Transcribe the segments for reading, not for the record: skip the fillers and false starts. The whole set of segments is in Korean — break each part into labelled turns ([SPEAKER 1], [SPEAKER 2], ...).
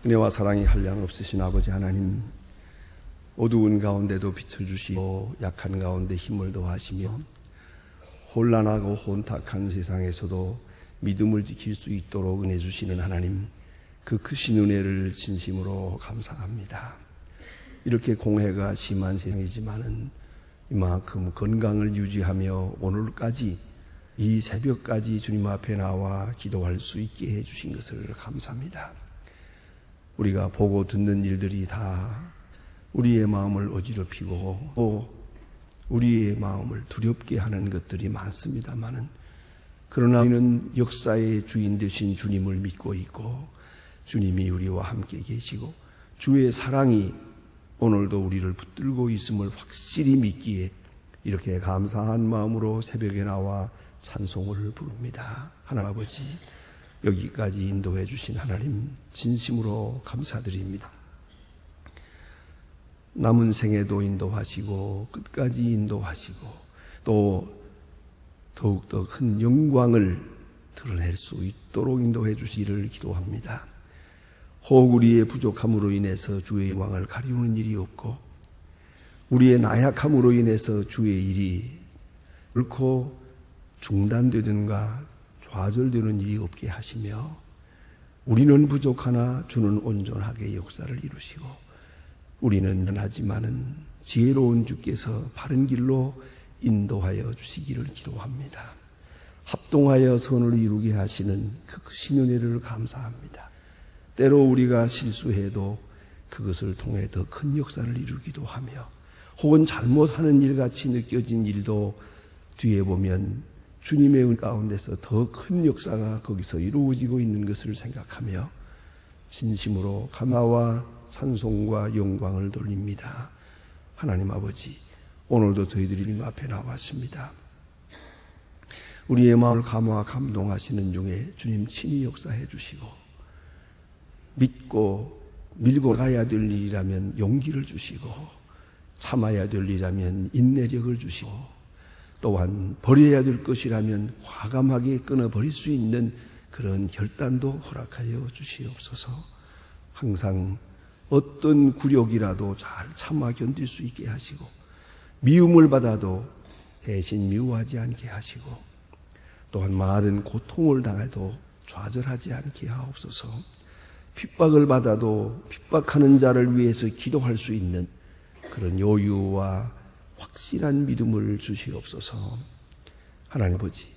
[SPEAKER 1] 은혜와 사랑이 한량없으신 아버지 하나님, 어두운 가운데도 빛을 주시고 약한 가운데 힘을 더하시며 혼란하고 혼탁한 세상에서도 믿음을 지킬 수 있도록 은혜 주시는 하나님, 그 크신 은혜를 진심으로 감사합니다. 이렇게 공해가 심한 세상이지만은 이만큼 건강을 유지하며 오늘까지 이 새벽까지 주님 앞에 나와 기도할 수 있게 해주신 것을 감사합니다. 우리가 보고 듣는 일들이 다 우리의 마음을 어지럽히고 또 우리의 마음을 두렵게 하는 것들이 많습니다만은, 그러나 우리는 역사의 주인 되신 주님을 믿고 있고 주님이 우리와 함께 계시고 주의 사랑이 오늘도 우리를 붙들고 있음을 확실히 믿기에 이렇게 감사한 마음으로 새벽에 나와 찬송을 부릅니다. 하나님 아버지, 여기까지 인도해 주신 하나님 진심으로 감사드립니다. 남은 생에도 인도하시고 끝까지 인도하시고 또 더욱더 큰 영광을 드러낼 수 있도록 인도해 주시기를 기도합니다. 혹 우리의 부족함으로 인해서 주의 영광을 가리우는 일이 없고 우리의 나약함으로 인해서 주의 일이 결코 중단되든가 좌절되는 일이 없게 하시며, 우리는 부족하나 주는 온전하게 역사를 이루시고 우리는 하지만은 지혜로운 주께서 바른 길로 인도하여 주시기를 기도합니다. 합동하여 선을 이루게 하시는 그 크신 은혜를 감사합니다. 때로 우리가 실수해도 그것을 통해 더 큰 역사를 이루기도 하며, 혹은 잘못하는 일같이 느껴진 일도 뒤에 보면 주님의 은 가운데서 더 큰 역사가 거기서 이루어지고 있는 것을 생각하며 진심으로 감사와 찬송과 영광을 돌립니다. 하나님 아버지, 오늘도 저희들이 님 앞에 나왔습니다. 우리의 마음을 감화 감동하시는 중에 주님 친히 역사해 주시고, 믿고 밀고 가야 될 일이라면 용기를 주시고, 참아야 될 일이라면 인내력을 주시고, 또한 버려야 될 것이라면 과감하게 끊어버릴 수 있는 그런 결단도 허락하여 주시옵소서. 항상 어떤 굴욕이라도 잘 참아 견딜 수 있게 하시고, 미움을 받아도 대신 미워하지 않게 하시고, 또한 많은 고통을 당해도 좌절하지 않게 하옵소서. 핍박을 받아도 핍박하는 자를 위해서 기도할 수 있는 그런 여유와 확실한 믿음을 주시옵소서. 하나님 아버지,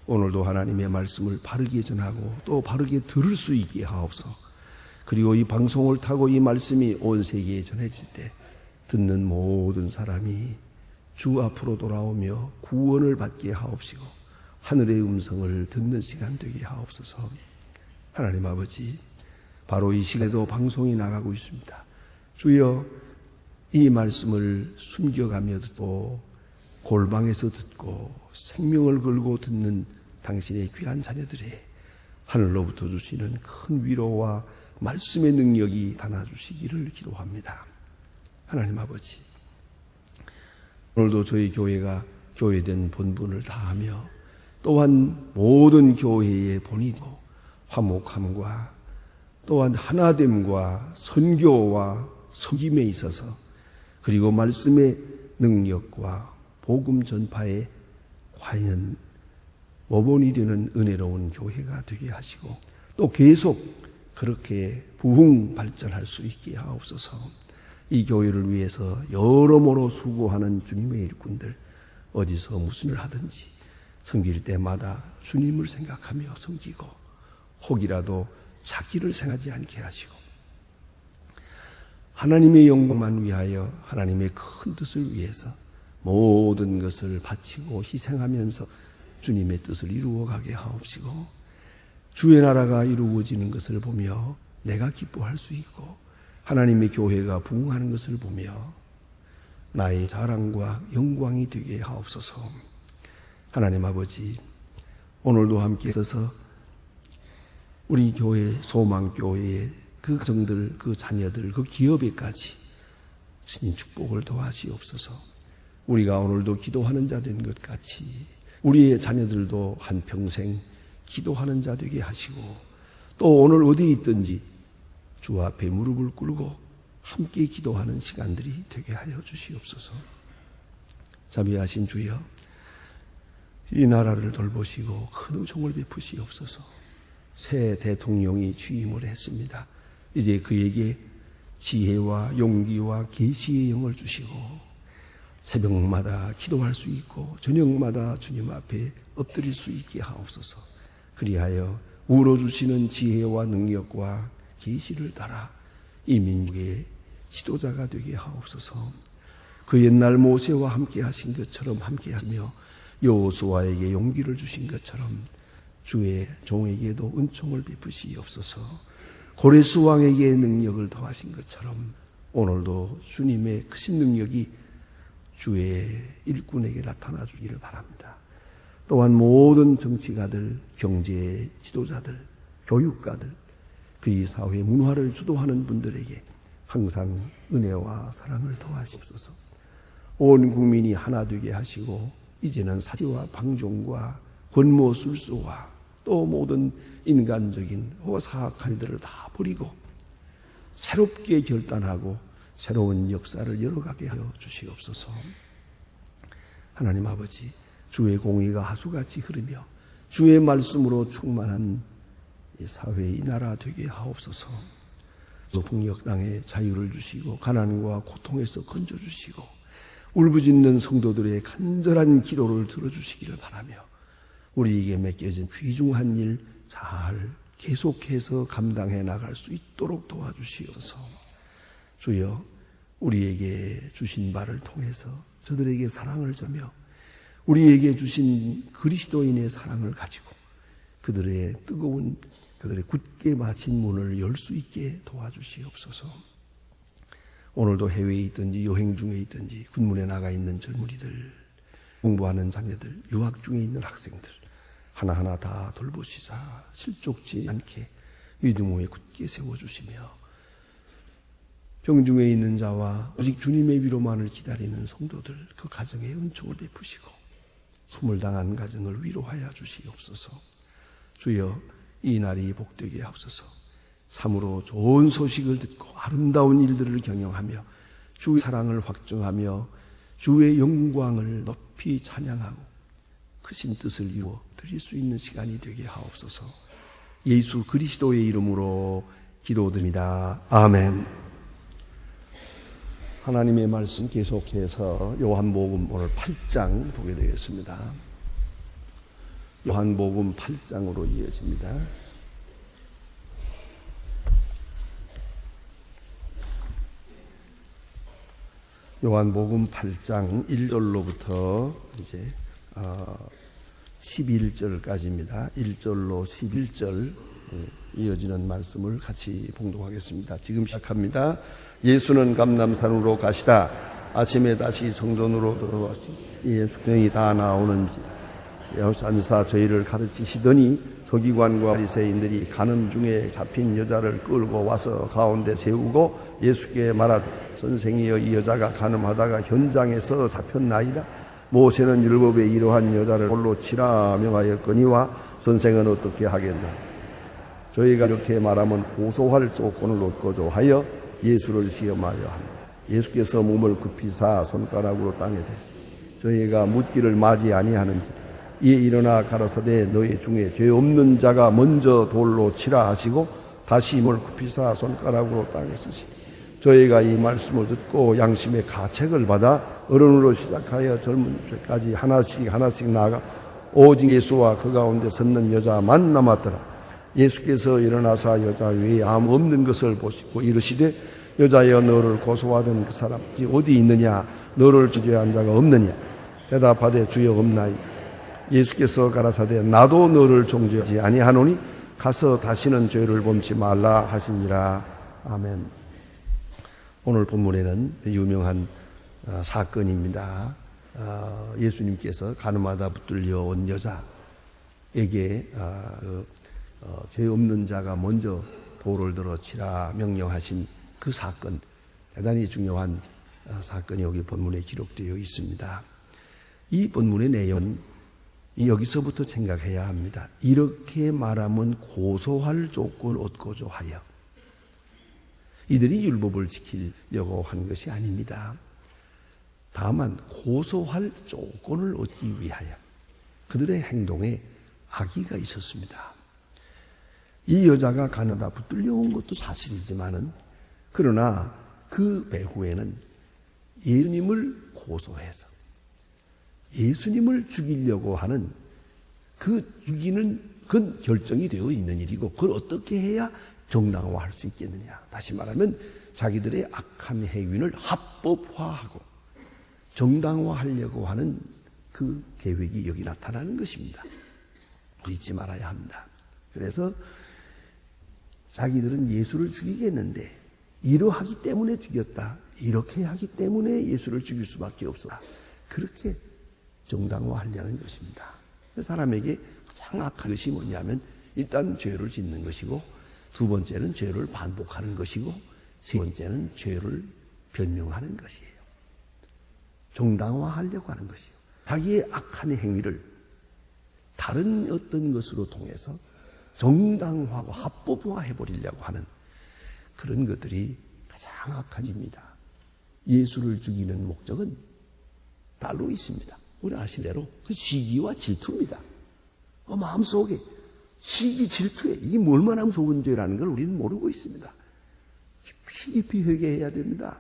[SPEAKER 1] 오늘도 하나님의 말씀을 바르게 전하고 또 바르게 들을 수 있게 하옵소서. 그리고 이 방송을 타고 이 말씀이 온 세계에 전해질 때 듣는 모든 사람이 주 앞으로 돌아오며 구원을 받게 하옵시고 하늘의 음성을 듣는 시간 되게 하옵소서. 하나님 아버지, 바로 이 시간에도 방송이 나가고 있습니다. 주여, 이 말씀을 숨겨가며 듣고 골방에서 듣고 생명을 걸고 듣는 당신의 귀한 자녀들의 하늘로부터 주시는 큰 위로와 말씀의 능력이 담아주시기를 기도합니다. 하나님 아버지, 오늘도 저희 교회가 교회된 본분을 다하며 또한 모든 교회의 본이고 화목함과 또한 하나됨과 선교와 섬김에 있어서, 그리고 말씀의 능력과 복음 전파에 과연 모본이 되는 은혜로운 교회가 되게 하시고 또 계속 그렇게 부흥 발전할 수 있게 하옵소서. 이 교회를 위해서 여러모로 수고하는 주님의 일꾼들, 어디서 무슨 일을 하든지 섬길 때마다 주님을 생각하며 섬기고 혹이라도 자기를 생각하지 않게 하시고 하나님의 영광만 위하여 하나님의 큰 뜻을 위해서 모든 것을 바치고 희생하면서 주님의 뜻을 이루어가게 하옵시고, 주의 나라가 이루어지는 것을 보며 내가 기뻐할 수 있고 하나님의 교회가 부흥하는 것을 보며 나의 자랑과 영광이 되게 하옵소서. 하나님 아버지, 오늘도 함께 있어서 우리 교회, 소망교회의 그 가정들, 그 자녀들, 그 기업에까지 주님 축복을 더하시옵소서. 우리가 오늘도 기도하는 자 된 것 같이 우리의 자녀들도 한평생 기도하는 자 되게 하시고, 또 오늘 어디 있든지 주 앞에 무릎을 꿇고 함께 기도하는 시간들이 되게 하여 주시옵소서. 자비하신 주여, 이 나라를 돌보시고 큰 은총을 베푸시옵소서. 새 대통령이 취임을 했습니다. 이제 그에게 지혜와 용기와 계시의 영을 주시고 새벽마다 기도할 수 있고 저녁마다 주님 앞에 엎드릴 수 있게 하옵소서. 그리하여 우러주시는 지혜와 능력과 계시를 따라 이 민족의 지도자가 되게 하옵소서. 그 옛날 모세와 함께 하신 것처럼 함께 하며 여호수아에게 용기를 주신 것처럼 주의 종에게도 은총을 베푸시옵소서. 고레스 왕에게 능력을 더하신 것처럼 오늘도 주님의 크신 능력이 주의 일꾼에게 나타나 주기를 바랍니다. 또한 모든 정치가들, 경제 지도자들, 교육가들, 그 사회 문화를 주도하는 분들에게 항상 은혜와 사랑을 더하시옵소서. 온 국민이 하나 되게 하시고 이제는 사기와 방종과 권모술수와 또 모든 인간적인 사악한 일들을 다 버리고 새롭게 결단하고 새로운 역사를 열어가게 하여 주시옵소서. 하나님 아버지, 주의 공의가 하수같이 흐르며 주의 말씀으로 충만한 이 사회, 이 나라 되게 하옵소서. 북녘 땅에 자유를 주시고 가난과 고통에서 건져주시고 울부짖는 성도들의 간절한 기도를 들어주시기를 바라며 우리에게 맡겨진 귀중한 일 잘 계속해서 감당해 나갈 수 있도록 도와주시옵소서. 주여, 우리에게 주신 바를 통해서 저들에게 사랑을 주며 우리에게 주신 그리스도인의 사랑을 가지고 그들의 뜨거운, 그들의 굳게 닫힌 문을 열 수 있게 도와주시옵소서. 오늘도 해외에 있든지 여행 중에 있든지 군문에 나가 있는 젊은이들, 공부하는 자녀들, 유학 중에 있는 학생들 하나하나 다 돌보시사 실족지 않게 유등호에 굳게 세워주시며 병중에 있는 자와 오직 주님의 위로만을 기다리는 성도들 그 가정에 은총을 베푸시고 소멸당한 가정을 위로하여 주시옵소서. 주여, 이 날이 복되게 하옵소서. 참으로 좋은 소식을 듣고 아름다운 일들을 경영하며 주의 사랑을 확증하며 주의 영광을 높이 찬양하고 크신 뜻을 이루어 드릴 수 있는 시간이 되게 하옵소서. 예수 그리스도의 이름으로 기도드립니다. 아멘. 하나님의 말씀 계속해서 요한복음 오늘 8장 보게 되겠습니다. 요한복음 8장으로 이어집니다. 요한복음 8장 1절로부터 이제 11절까지입니다. 1절로 11절 이어지는 말씀을 같이 봉독하겠습니다. 지금 시작합니다. 예수는 감람산으로 가시다. 아침에 다시 성전으로 들어와서 예수님이 다 나오는지 여호산사 저희를 가르치시더니 서기관과 바리새인들이 간음 중에 잡힌 여자를 끌고 와서 가운데 세우고 예수께 말하되 선생이여, 이 여자가 간음하다가 현장에서 잡혔나이다. 모세는 율법에 이러한 여자를 돌로 치라 명하였거니와 선생은 어떻게 하겠나. 저희가 이렇게 말하면 고소할 조건을 얻고자 하여 예수를 시험하려 합니다. 예수께서 몸을 굽히사 손가락으로 땅에 대시 저희가 묻기를 맞이 아니하는지 이에 일어나 가라사대 너희 중에 죄 없는 자가 먼저 돌로 치라 하시고 다시 몸을 굽히사 손가락으로 땅에 쓰시 저희가 이 말씀을 듣고 양심의 가책을 받아 어른으로 시작하여 젊은 때까지 하나씩 나아가 오직 예수와 그 가운데 섰는 여자만 남았더라. 예수께서 일어나사 여자 외에 아무 없는 것을 보시고 이르시되 여자여, 너를 고소하던 그 사람이 어디 있느냐? 너를 주저한 자가 없느냐? 대답하되 주여 없나이. 예수께서 가라사대 나도 너를 정죄하지 아니하노니 가서 다시는 죄를 범치 말라 하시니라. 아멘. 오늘 본문에는 유명한 사건입니다. 예수님께서 간음하다 붙들려 온 여자에게 죄 없는 자가 먼저 돌을 들어 치라 명령하신 그 사건, 대단히 중요한 사건이 여기 본문에 기록되어 있습니다. 이 본문의 내용은 여기서부터 생각해야 합니다. 이렇게 말하면 고소할 조건 얻고자 하여 이들이 율법을 지키려고 한 것이 아닙니다. 다만 고소할 조건을 얻기 위하여 그들의 행동에 악의가 있었습니다. 이 여자가 가나다 붙들려온 것도 사실이지만은 그러나 그 배후에는 예수님을 고소해서 예수님을 죽이려고 하는 그 죽이는 그 결정이 되어 있는 일이고 그걸 어떻게 해야 정당화할 수 있겠느냐. 다시 말하면 자기들의 악한 행위를 합법화하고 정당화하려고 하는 그 계획이 여기 나타나는 것입니다. 잊지 말아야 합니다. 그래서 자기들은 예수를 죽이겠는데 이러하기 때문에 죽였다. 이렇게 하기 때문에 예수를 죽일 수밖에 없었다. 그렇게 정당화하려는 것입니다. 사람에게 가장 악한 것이 뭐냐면 일단 죄를 짓는 것이고 두 번째는 죄를 반복하는 것이고 세 번째는 죄를 변명하는 것이에요. 정당화하려고 하는 것이요. 자기의 악한 행위를 다른 어떤 것으로 통해서 정당화하고 합법화해버리려고 하는 그런 것들이 가장 악한 일입니다. 예수를 죽이는 목적은 따로 있습니다. 우리 아시는 대로 그 시기와 질투입니다. 마음속에 시기 질투에 이게 얼마나 무서운 죄라는 걸 우리는 모르고 있습니다. 깊이 회개해야 됩니다.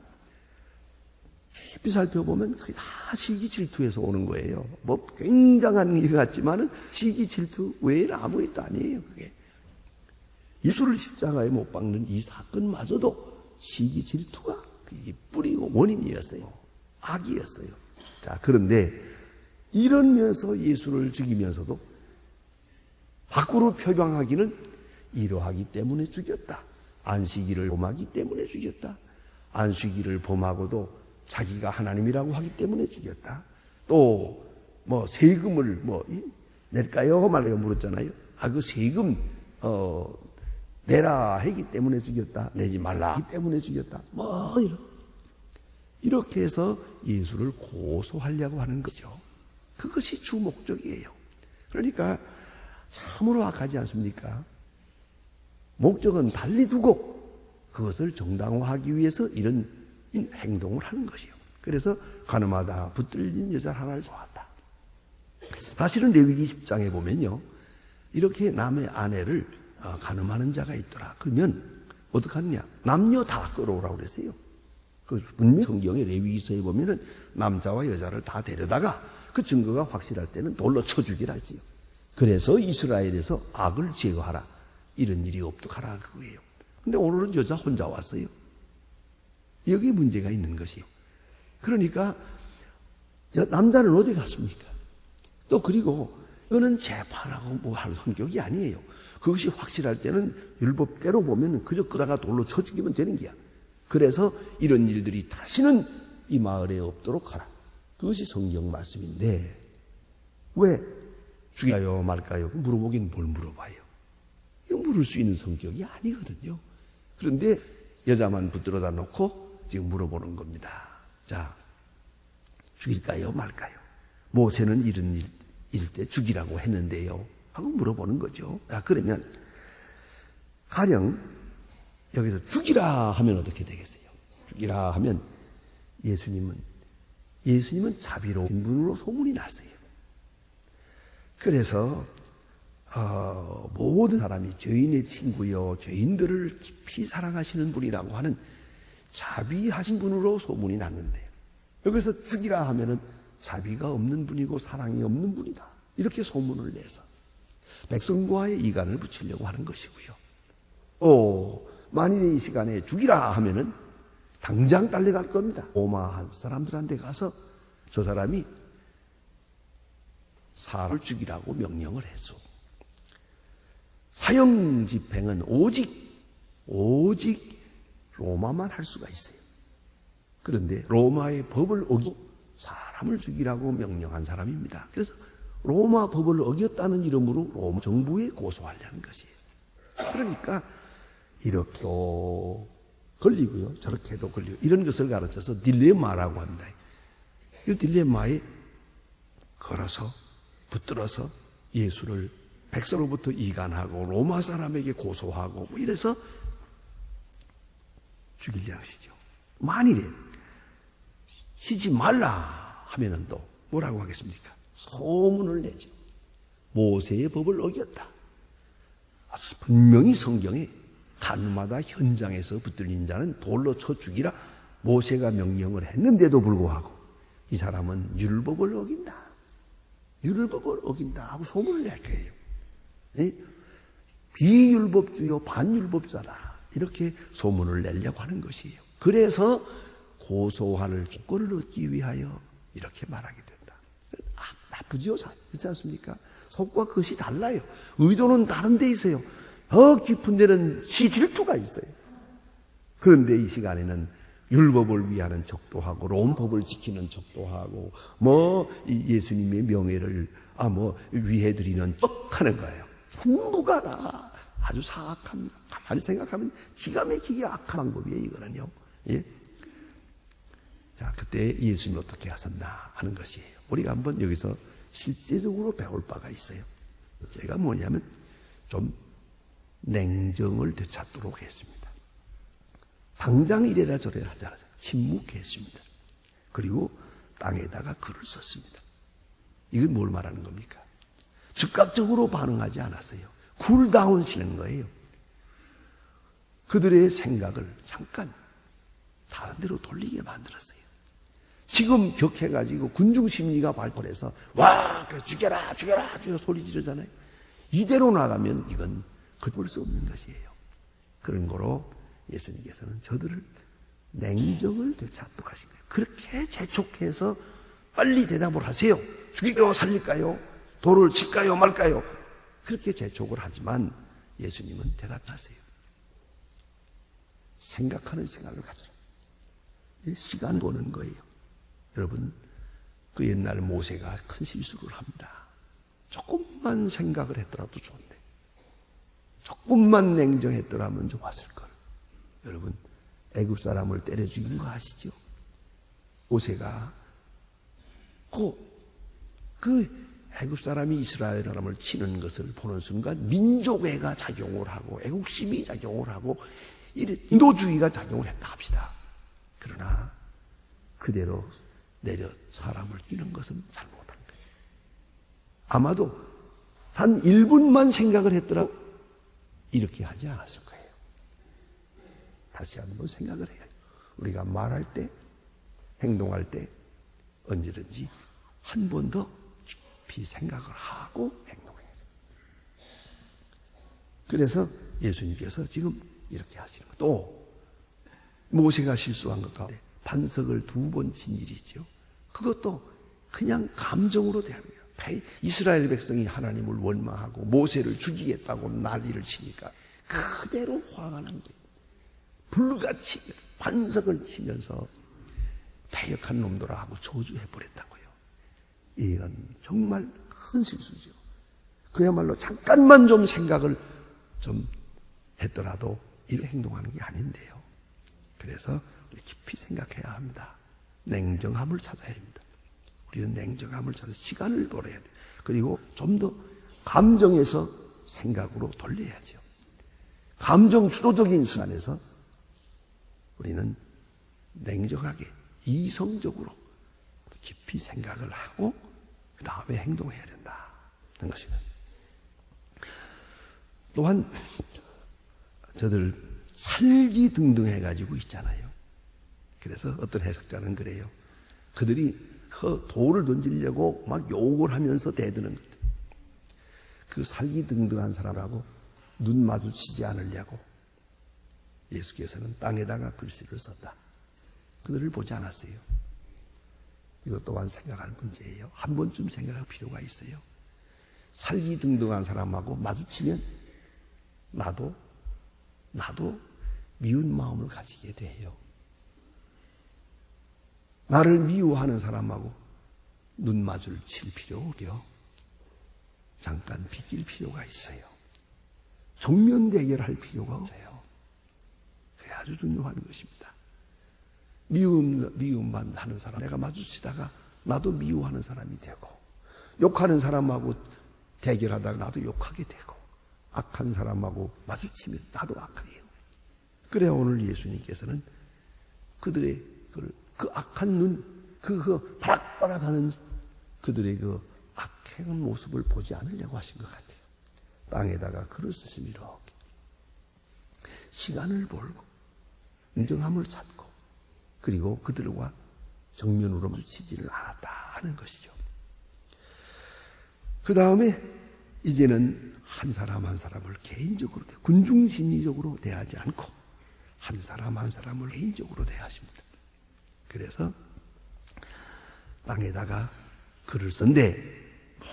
[SPEAKER 1] 깊이 살펴보면 그게 다 시기 질투에서 오는 거예요. 뭐 굉장한 일 같지만은 시기 질투 외에는 아무것도 아니에요. 그게 예수를 십자가에 못 박는 이 사건마저도 시기 질투가 그게 뿌리고 원인이었어요. 악이었어요. 자, 그런데 이러면서 예수를 죽이면서도 밖으로 표방하기는 이러하기 때문에 죽였다. 안식일을 범하기 때문에 죽였다. 안식일을 범하고도 자기가 하나님이라고 하기 때문에 죽였다. 또 뭐 세금을 낼까요? 말까요? 물었잖아요. 그 세금 내라 하기 때문에 죽였다. 내지 말라 하기 때문에 죽였다. 이렇게 해서 예수를 고소하려고 하는 거죠. 그것이 주 목적이에요. 그러니까 참으로 악하지 않습니까? 목적은 달리 두고 그것을 정당화하기 위해서 이런 행동을 하는 것이요. 그래서 가늠하다 붙들린 여자 하나를 보았다. 사실은 레위기 10장에 보면요. 이렇게 남의 아내를 가늠하는 자가 있더라. 그러면 어떡하느냐? 남녀 다 끌어오라고 그랬어요. 그 분명 성경의 레위기서에 보면은 남자와 여자를 다 데려다가 그 증거가 확실할 때는 돌로 쳐 죽이라 했어요. 그래서 이스라엘에서 악을 제거하라. 이런 일이 없도록 하라 그거예요. 근데 오늘은 여자 혼자 왔어요. 여기 문제가 있는 것이요. 그러니까 남자는 어디 갔습니까? 또 그리고 이거는 재판하고 뭐 할 성격이 아니에요. 그것이 확실할 때는 율법대로 보면 그저 끄다가 돌로 쳐 죽이면 되는 거야. 그래서 이런 일들이 다시는 이 마을에 없도록 하라. 그것이 성경 말씀인데 왜 죽여요 말까요? 물어보긴 뭘 물어봐요. 이거 물을 수 있는 성격이 아니거든요. 그런데 여자만 붙들어다 놓고 지금 물어보는 겁니다. 자, 죽일까요 말까요? 모세는 이런 일 때 죽이라고 했는데요 하고 물어보는 거죠. 자, 그러면 가령 여기서 죽이라 하면 어떻게 되겠어요? 죽이라 하면 예수님은 자비로운 분으로 소문이 났어요. 그래서 모든 사람이 죄인의 친구요 죄인들을 깊이 사랑하시는 분이라고 하는 자비하신 분으로 소문이 났는데 여기서 죽이라 하면은 자비가 없는 분이고 사랑이 없는 분이다. 이렇게 소문을 내서 백성과의 이간을 붙이려고 하는 것이고요. 만일 이 시간에 죽이라 하면은 당장 달려갈 겁니다. 오마한 사람들한테 가서 저 사람이 사람을 죽이라고 명령을 했어. 사형 집행은 오직 로마만 할 수가 있어요. 그런데 로마의 법을 어기고 사람을 죽이라고 명령한 사람입니다. 그래서 로마 법을 어겼다는 이름으로 로마 정부에 고소하려는 것이에요. 그러니까 이렇게도 걸리고요. 저렇게도 걸리고 이런 것을 가르쳐서 딜레마라고 합니다. 이 딜레마에 걸어서 붙들어서 예수를 백성으로부터 이간하고 로마 사람에게 고소하고 이래서 죽일 양식이죠. 만일에 쉬지 말라 하면은 또 뭐라고 하겠습니까? 소문을 내죠. 모세의 법을 어겼다. 분명히 성경에 간마다 현장에서 붙들린 자는 돌로 쳐 죽이라 모세가 명령을 했는데도 불구하고 이 사람은 율법을 어긴다. 율법을 어긴다 하고 소문을 낼 거예요. 예? 비율법주요 반율법자다. 이렇게 소문을 내려고 하는 것이에요. 그래서 고소할 조건을 얻기 위하여 이렇게 말하게 된다. 나쁘지요? 그렇지 않습니까? 속과 그것이 달라요. 의도는 다른 데 있어요. 더 깊은 데는 시질투가 있어요. 그런데 이 시간에는 율법을 위하는 척도하고 롬법을 지키는 척도하고 예수님의 명예를 위해 드리는 척하는 거예요. 전부가 다 아주 사악한, 가만히 생각하면 기가 막히게 악한 방법이에요, 이거는요. 예? 자, 그때 예수님이 어떻게 하셨나 하는 것이에요. 우리가 한번 여기서 실제적으로 배울 바가 있어요. 제가 뭐냐면 좀 냉정을 되찾도록 했습니다. 당장 이래라 저래라 하지 않았어요. 침묵했습니다. 그리고 땅에다가 글을 썼습니다. 이건 뭘 말하는 겁니까? 즉각적으로 반응하지 않았어요. 쿨다운 시는 거예요. 그들의 생각을 잠깐 다른 데로 돌리게 만들었어요. 지금 격해가지고 군중심리가 발달해서 그래 죽여라 소리 지르잖아요. 이대로 나가면 이건 걷을 수 없는 것이에요. 그런 거로 예수님께서는 저들을 냉정을 되찾도록 하신 거예요. 그렇게 재촉해서 빨리 대답을 하세요. 죽일까요 살릴까요? 돌을 칠까요 말까요? 그렇게 재촉을 하지만 예수님은 대답하세요. 생각하는 시간을 가져라. 시간 보는 거예요. 여러분, 그 옛날 모세가 큰 실수를 합니다. 조금만 생각을 했더라도 좋은데, 조금만 냉정했더라면 좋았을 걸. 여러분, 애굽 사람을 때려 죽인 거 아시죠? 모세가 그 애굽 사람이 이스라엘 사람을 치는 것을 보는 순간 민족애가 작용을 하고 애국심이 작용을 하고 인도주의가 작용을 했다 합시다. 그러나 그대로 내려 사람을 뛰는 것은 잘못한 거예요. 아마도 단 1분만 생각을 했더라도 이렇게 하지 않았을 거예요. 다시 한번 생각을 해야 해요. 우리가 말할 때, 행동할 때 언제든지 한 번 더 깊이 생각을 하고 행동해야 돼요. 그래서 예수님께서 지금 이렇게 하시는 거예요. 또 모세가 실수한 것 가운데 반석을 2번 친 일이 있죠. 그것도 그냥 감정으로 대합니다. 이스라엘 백성이 하나님을 원망하고 모세를 죽이겠다고 난리를 치니까 그대로 화가 난 거예요. 불같이 반석을 치면서 패역한 놈들아 하고 저주해버렸다고요. 이건 정말 큰 실수죠. 그야말로 잠깐만 좀 생각을 좀 했더라도 이렇게 행동하는 게 아닌데요. 그래서 깊이 생각해야 합니다. 냉정함을 찾아야 합니다. 우리는 냉정함을 찾아서 시간을 벌어야 돼요. 그리고 좀 더 감정에서 생각으로 돌려야죠. 감정 주도적인 순간에서 우리는 냉정하게 이성적으로 깊이 생각을 하고 그 다음에 행동해야 된다는 것입니다. 또한 저들 살기 등등 해가지고 있잖아요. 그래서 어떤 해석자는 그래요. 그들이 그 돌을 던지려고 막 욕을 하면서 대드는 것. 그 살기 등등한 사람하고 눈 마주치지 않으려고 예수께서는 땅에다가 글씨를 썼다. 그들을 보지 않았어요. 이것 또한 생각할 문제예요. 한 번쯤 생각할 필요가 있어요. 살기 등등한 사람하고 마주치면 나도 미운 마음을 가지게 돼요. 나를 미워하는 사람하고 눈 마주칠 필요 없죠. 잠깐 비낄 필요가 있어요. 정면 대결할 필요가 없어요. 그게 아주 중요한 것입니다. 미움만 하는 사람, 내가 마주치다가 나도 미워하는 사람이 되고, 욕하는 사람하고 대결하다가 나도 욕하게 되고, 악한 사람하고 마주치면 나도 악하게 해요. 그래야 오늘 예수님께서는 그들의 그 악한 눈, 그 바락바락하는 그들의 그 악한 모습을 보지 않으려고 하신 것 같아요. 땅에다가 글을 쓰시며 이렇게 시간을 벌고 인정함을 찾고 그리고 그들과 정면으로 마주치지를 않았다 하는 것이죠. 그 다음에 이제는 한 사람 한 사람을 개인적으로 군중심리적으로 대하지 않고 한 사람 한 사람을 개인적으로 대하십니다. 그래서 땅에다가 글을 썼는데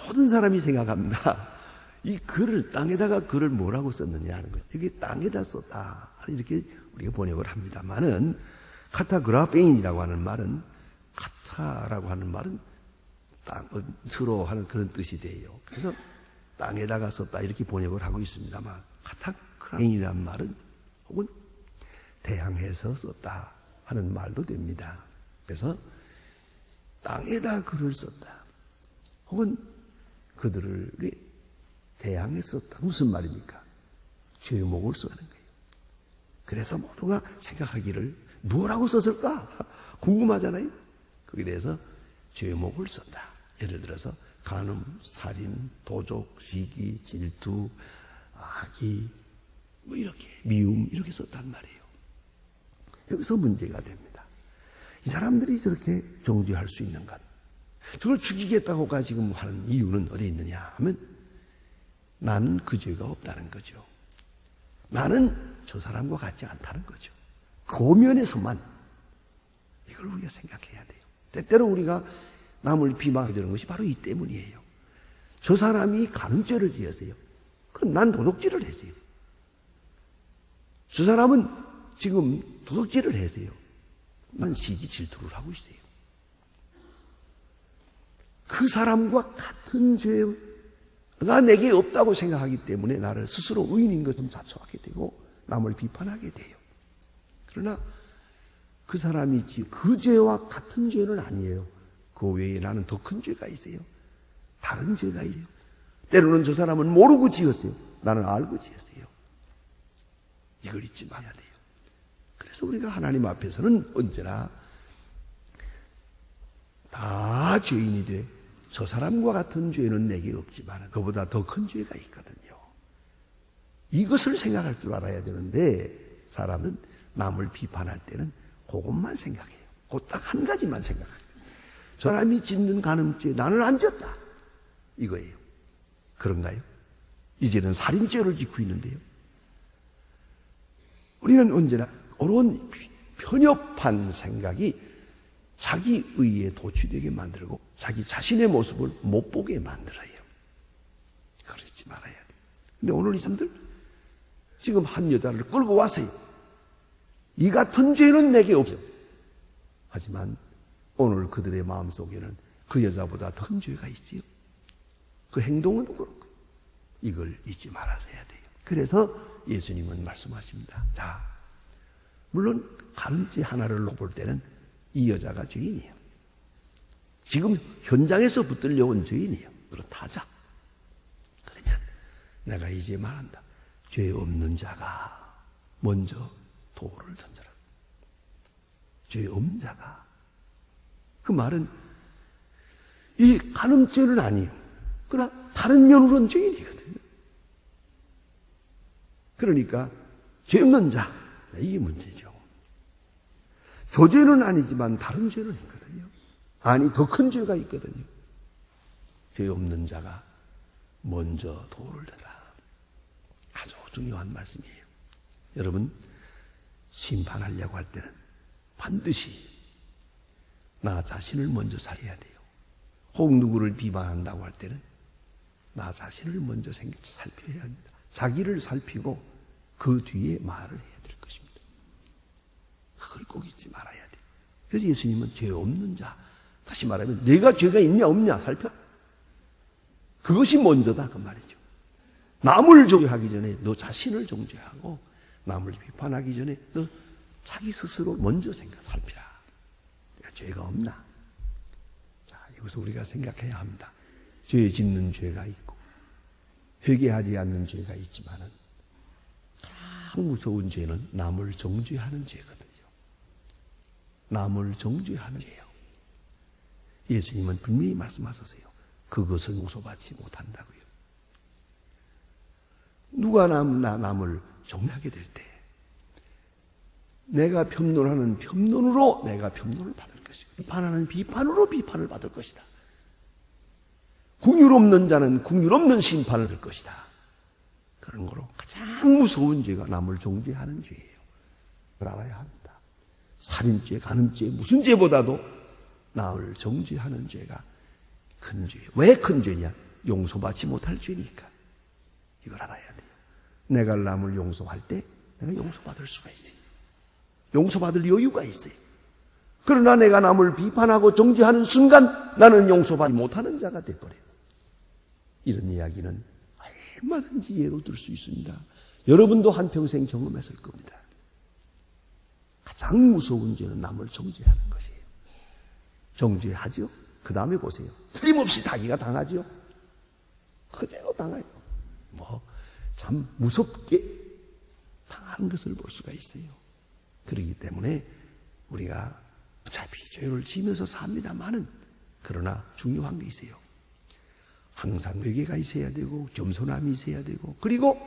[SPEAKER 1] 모든 사람이 생각합니다. 이 글을 땅에다가 글을 뭐라고 썼느냐 하는 거예요. 이게 땅에다 썼다 이렇게 우리가 번역을 합니다만은 카타그라페인이라고 하는 말은 카타라고 하는 말은 땅으로 하는 그런 뜻이 돼요. 그래서 땅에다가 썼다 이렇게 번역을 하고 있습니다만 카타그라페인이라는 말은 혹은 대항해서 썼다 하는 말도 됩니다. 그래서 땅에다 글을 썼다 혹은 그들을 대항해 썼다. 무슨 말입니까? 죄목을 써는 거예요. 그래서 모두가 생각하기를 뭐라고 썼을까? 궁금하잖아요. 거기에 대해서 죄목을 썼다. 예를 들어서 간음, 살인, 도적, 시기, 질투, 악의, 뭐 이렇게 미움 이렇게 썼단 말이에요. 여기서 문제가 됩니다. 이 사람들이 저렇게 정죄할 수 있는 것, 저걸 죽이겠다고가 지금 하는 이유는 어디에 있느냐 하면 나는 그 죄가 없다는 거죠. 나는 저 사람과 같지 않다는 거죠. 고면에서만 이걸 우리가 생각해야 돼요. 때때로 우리가 남을 비방하게 되는 것이 바로 이 때문이에요. 저 사람이 간음죄를 지었어요. 그럼 난 도둑질을 했어요. 저 사람은 지금 도둑질을 했어요. 난 시기 질투를 하고 있어요. 그 사람과 같은 죄가 내게 없다고 생각하기 때문에 나를 스스로 의인인 것좀 자초하게 되고 남을 비판하게 돼요. 그러나 그 사람이 그 죄와 같은 죄는 아니에요. 그 외에 나는 더 큰 죄가 있어요. 다른 죄가 있어요. 때로는 저 사람은 모르고 지었어요. 나는 알고 지었어요. 이걸 잊지 말아야 돼요. 그래서 우리가 하나님 앞에서는 언제나 다 죄인이 돼. 저 사람과 같은 죄는 내게 없지만 그보다 더 큰 죄가 있거든요. 이것을 생각할 줄 알아야 되는데 사람은 남을 비판할 때는 그것만 생각해요. 그 딱 한 가지만 생각해요. 저 사람이 짓는 간음죄 나는 안 졌다. 이거예요. 그런가요? 이제는 살인죄를 짓고 있는데요. 우리는 언제나 그런 편협한 생각이 자기 의에 도취되게 만들고 자기 자신의 모습을 못 보게 만들어요. 그러지 말아야 돼요. 근데 오늘 이 사람들 지금 한 여자를 끌고 왔어요. 이 같은 죄는 내게 없어. 하지만 오늘 그들의 마음속에는 그 여자보다 더 큰 죄가 있지요. 그 행동은 그렇고 이걸 잊지 말아서야 돼요. 그래서 예수님은 말씀하십니다. 자, 물론 간음죄 하나를 볼 때는 이 여자가 죄인이에요. 지금 현장에서 붙들려 온 죄인이에요. 그렇다자. 그러면 내가 이제 말한다. 죄 없는 자가 먼저 돌을 던져라. 죄 없는 자가. 그 말은 이 간음죄는 아니에요. 그러나 다른 면으로는 죄인이거든요. 그러니까 죄 없는 자. 이게 문제죠. 저 죄는 아니지만 다른 죄는 있거든요. 아니, 더 큰 죄가 있거든요. 죄 없는 자가 먼저 돌을 던져라. 아주 중요한 말씀이에요. 여러분, 심판하려고 할 때는 반드시 나 자신을 먼저 살려야 돼요. 혹 누구를 비방한다고 할 때는 나 자신을 먼저 살펴야 합니다. 자기를 살피고 그 뒤에 말을 해야 될 것입니다. 그걸 꼭 잊지 말아야 돼요. 그래서 예수님은 죄 없는 자, 다시 말하면 내가 죄가 있냐 없냐 살펴. 그것이 먼저다 그 말이죠. 남을 정죄하기 전에 너 자신을 정죄하고 남을 비판하기 전에 너 자기 스스로 먼저 살피라. 내가 죄가 없나? 자, 이것을 우리가 생각해야 합니다. 죄 짓는 죄가 있고 회개하지 않는 죄가 있지만은 가장 무서운 죄는 남을 정죄하는 죄거든요. 남을 정죄하는 죄예요. 예수님은 분명히 말씀하셨어요. 그것을 용서받지 못한다고요. 누가 남을 정죄하게 될 때 내가 편론하는 편론으로 내가 편론을 받을 것이고 비판하는 비판으로 비판을 받을 것이다. 긍휼 없는 자는 긍휼 없는 심판을 받을 것이다. 그런 거로 가장 무서운 죄가 남을 정죄하는 죄예요. 그걸 알아야 합니다. 살인죄, 간음죄, 무슨 죄보다도 남을 정죄하는 죄가 큰 죄예요. 왜 큰 죄냐? 용서받지 못할 죄니까. 이걸 알아야 돼요. 내가 남을 용서할 때 내가 용서받을 수가 있어요. 용서받을 여유가 있어요. 그러나 내가 남을 비판하고 정죄하는 순간 나는 용서받지 못하는 자가 돼버려요. 이런 이야기는 얼마든지 예로 들 수 있습니다. 여러분도 한평생 경험했을 겁니다. 가장 무서운 죄는 남을 정죄하는 것이에요. 정죄하죠? 그 다음에 보세요. 틀림없이 자기가 당하죠? 그대로 당해요. 참 무섭게 당하는 것을 볼 수가 있어요. 그렇기 때문에 우리가 어차피 죄를 지으면서 삽니다마는 그러나 중요한 게 있어요. 항상 회개가 있어야 되고 겸손함이 있어야 되고 그리고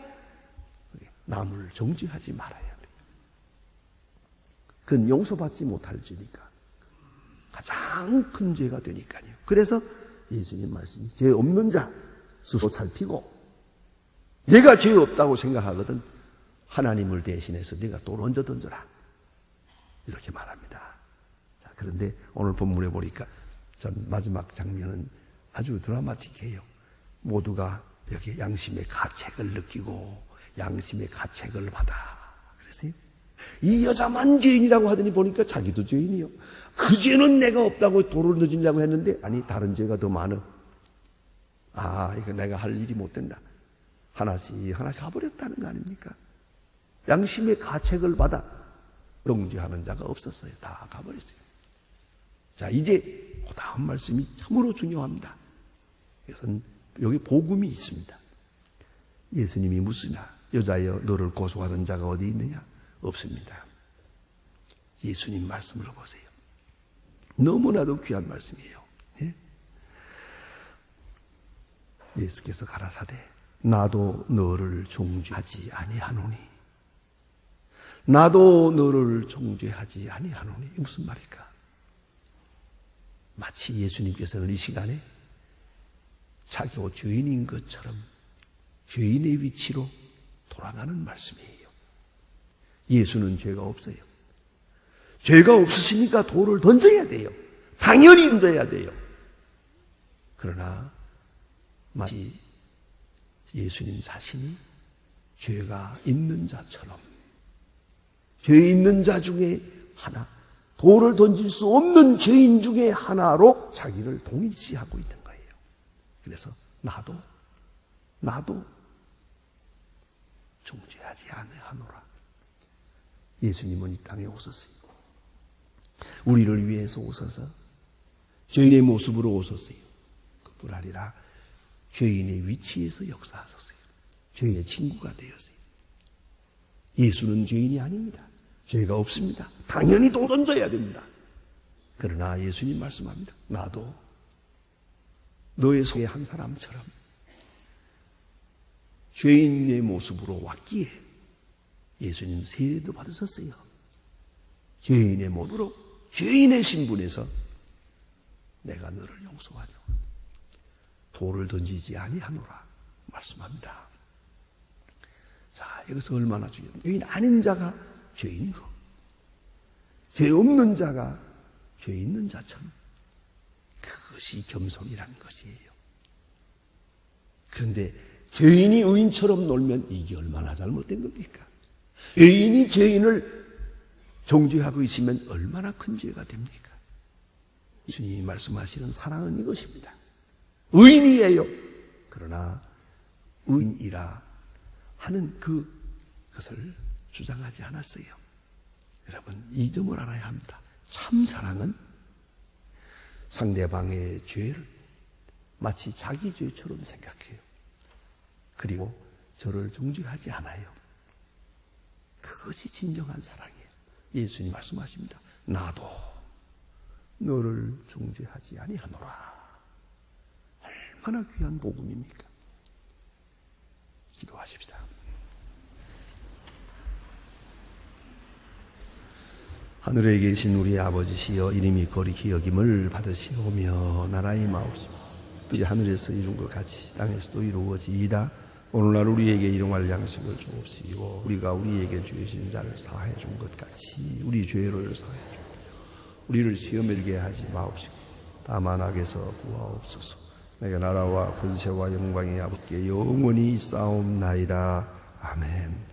[SPEAKER 1] 남을 정죄하지 말아야 돼요. 그건 용서받지 못할 죄니까 가장 큰 죄가 되니까요. 그래서 예수님 말씀이 죄 없는 자 스스로 살피고 내가 죄 없다고 생각하거든 하나님을 대신해서 네가 돌 얹어 던져라. 이렇게 말합니다. 자, 그런데 오늘 본문에 보니까 전 마지막 장면은 아주 드라마틱해요. 모두가 여기 양심의 가책을 느끼고 양심의 가책을 받아. 그래서 이 여자만 죄인이라고 하더니 보니까 자기도 죄인이요. 그 죄는 내가 없다고 돌을 던지려고 했는데 아니 다른 죄가 더 많아. 이거 내가 할 일이 못 된다. 하나씩 가버렸다는 거 아닙니까? 양심의 가책을 받아 정죄하는 자가 없었어요. 다 가버렸어요. 자, 이제 그 다음 말씀이 참으로 중요합니다. 이것은 여기 복음이 있습니다. 예수님이 묻으나 여자여 너를 고소하는 자가 어디 있느냐? 없습니다. 예수님 말씀을 보세요. 너무나도 귀한 말씀이에요. 예? 예수께서 가라사대 나도 너를 정죄하지 아니하노니 나도 너를 정죄하지 아니하노니 무슨 말일까? 마치 예수님께서는 이 시간에 자기가 죄인인 것처럼 죄인의 위치로 돌아가는 말씀이에요. 예수는 죄가 없어요. 죄가 없으시니까 돌을 던져야 돼요. 당연히 던져야 돼요. 그러나 마치 예수님 자신이 죄가 있는 자처럼 죄 있는 자 중에 하나, 돌을 던질 수 없는 죄인 중에 하나로 자기를 동일시하고 있는 거예요. 그래서 나도 정죄하지 아니하노라. 예수님은 이 땅에 오셨어요. 우리를 위해서 오셔서 죄인의 모습으로 오셨어요. 그뿐 아니라 죄인의 위치에서 역사하셨어요. 죄인의 친구가 되었어요. 예수는 죄인이 아닙니다. 죄가 없습니다. 당연히 도 던져야 됩니다. 그러나 예수님 말씀합니다. 나도 너의 속에 한 사람처럼 죄인의 모습으로 왔기에 예수님 세례도 받으셨어요. 죄인의 모습으로 죄인의 신분에서 내가 너를 용서하죠. 돌을 던지지 아니하노라 말씀합니다. 자, 여기서 얼마나 중요합니까? 죄인 아닌 자가 죄인인 거. 죄 없는 자가 죄 있는 자처럼 그것이 겸손이라는 것이에요. 그런데 죄인이 의인처럼 놀면 이게 얼마나 잘못된 겁니까? 죄인이 죄인을 정죄하고 있으면 얼마나 큰 죄가 됩니까? 주님이 말씀하시는 사랑은 이것입니다. 의인이에요. 그러나 의인이라 하는 그것을 주장하지 않았어요. 여러분, 이 점을 알아야 합니다. 참 사랑은 상대방의 죄를 마치 자기 죄처럼 생각해요. 그리고 저를 정죄하지 않아요. 그것이 진정한 사랑이에요. 예수님 말씀하십니다. 나도 너를 중재하지 아니하노라. 얼마나 귀한 복음입니까? 기도하십시다. 하늘에 계신 우리 아버지시여, 이름이 거룩히 여김을 받으시오며 나라의 마옵소서. 이제 하늘에서 이룬 것 같이 땅에서도 이루어지이다. 오늘날 우리에게 일용할 양식을 주옵시고, 우리가 우리에게 죄진 자를 사해 준 것 같이 우리 죄를 사해 주옵시고, 우리를 시험에 들게 하지 마옵시고 다만 악에서 구하옵소서. 내가 나라와 권세와 영광이 아버지께 영원히 있사옵나이다. 아멘.